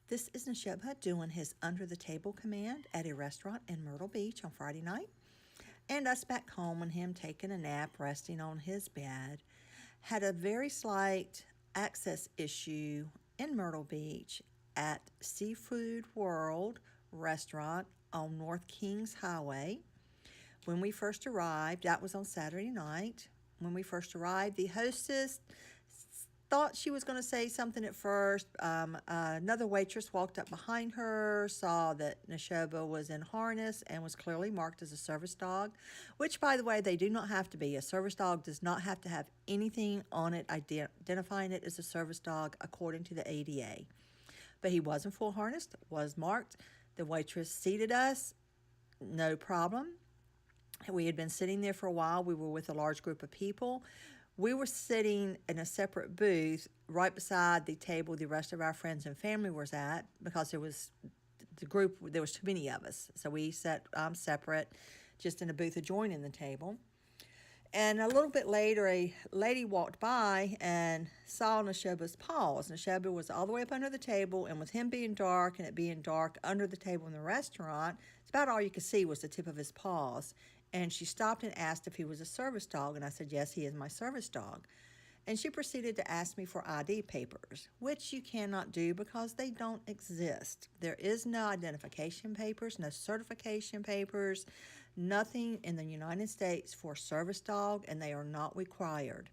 This is Neshoba doing his under the table command at a restaurant in Myrtle Beach on Friday night. And us back home and him taking a nap, resting on his bed. Had a very slight access issue in Myrtle Beach at Seafood World restaurant on North Kings Highway. When we first arrived, that was on Saturday night. When we first arrived, the hostess thought she was going to say something at first. Another waitress walked up behind her, saw that Neshoba was in harness and was clearly marked as a service dog, which, by the way, they do not have to be. A service dog does not have to have anything on it identifying it as a service dog according to the ADA. But he wasn't full harnessed, was marked. The waitress seated us, no problem. We had been sitting there for a while. We were with a large group of people. We were sitting in a separate booth right beside the table the rest of our friends and family was at because there was too many of us. So we sat separate, just in a booth adjoining the table. And a little bit later, a lady walked by and saw Neshoba's paws. Neshoba was all the way up under the table, and with him being dark and it being dark under the table in the restaurant, it's about all you could see was the tip of his paws. And she stopped and asked if he was a service dog, and I said, yes, he is my service dog. And she proceeded to ask me for ID papers, which you cannot do because they don't exist. There is no identification papers, no certification papers, nothing in the United States for service dog, and they are not required.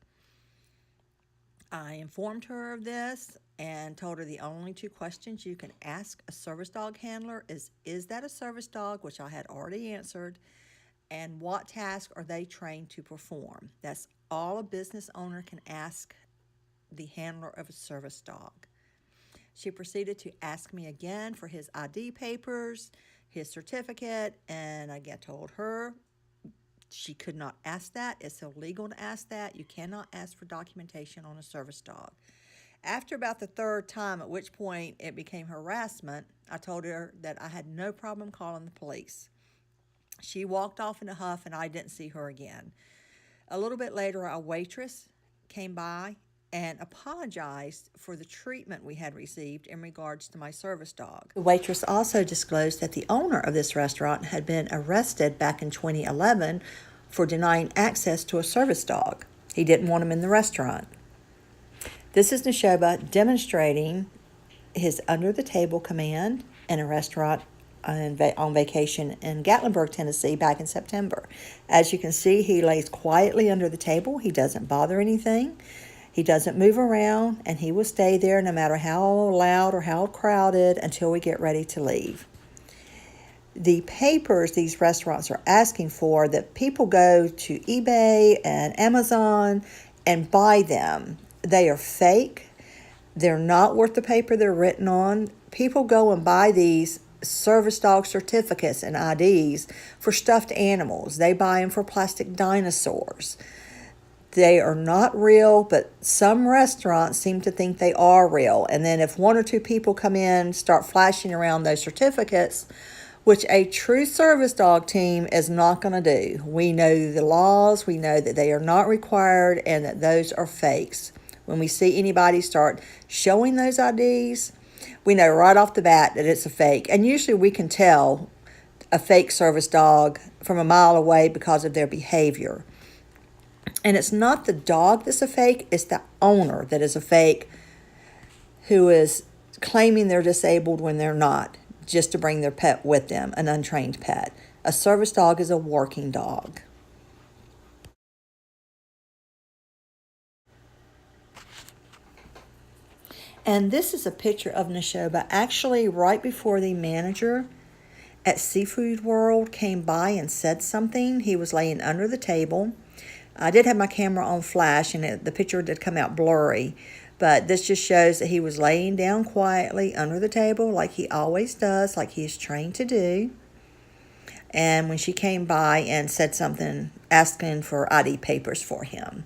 I informed her of this and told her the only two questions you can ask a service dog handler is that a service dog, which I had already answered, and what task are they trained to perform? That's all a business owner can ask the handler of a service dog. She proceeded to ask me again for his ID papers, his certificate, and I told her she could not ask that. It's illegal to ask that. You cannot ask for documentation on a service dog. After about the third time, at which point it became harassment, I told her that I had no problem calling the police. She walked off in a huff, and I didn't see her again. A little bit later, a waitress came by and apologized for the treatment we had received in regards to my service dog. The waitress also disclosed that the owner of this restaurant had been arrested back in 2011 for denying access to a service dog. He didn't want him in the restaurant. This is Neshoba demonstrating his under-the-table command in a restaurant on vacation in Gatlinburg, Tennessee, back in September. As you can see, he lays quietly under the table. He doesn't bother anything. He doesn't move around, and he will stay there no matter how loud or how crowded until we get ready to leave. The papers these restaurants are asking for, that people go to eBay and Amazon and buy them. They are fake. They're not worth the paper they're written on. People go and buy these service dog certificates and IDs for stuffed animals. They buy them for plastic dinosaurs. They are not real, but some restaurants seem to think they are real. And then if one or two people come in, start flashing around those certificates, which a true service dog team is not going to do. We know the laws. We know that they are not required and that those are fakes. When we see anybody start showing those IDs, we know right off the bat that it's a fake. And usually we can tell a fake service dog from a mile away because of their behavior. And it's not the dog that's a fake, it's the owner that is a fake, who is claiming they're disabled when they're not, just to bring their pet with them, an untrained pet. A service dog is a working dog. And this is a picture of Neshoba actually right before the manager at Seafood World came by and said something. He was laying under the table. I did have my camera on flash, and the picture did come out blurry. But this just shows that he was laying down quietly under the table like he always does, like he is trained to do. And when she came by and said something, asking for ID papers for him.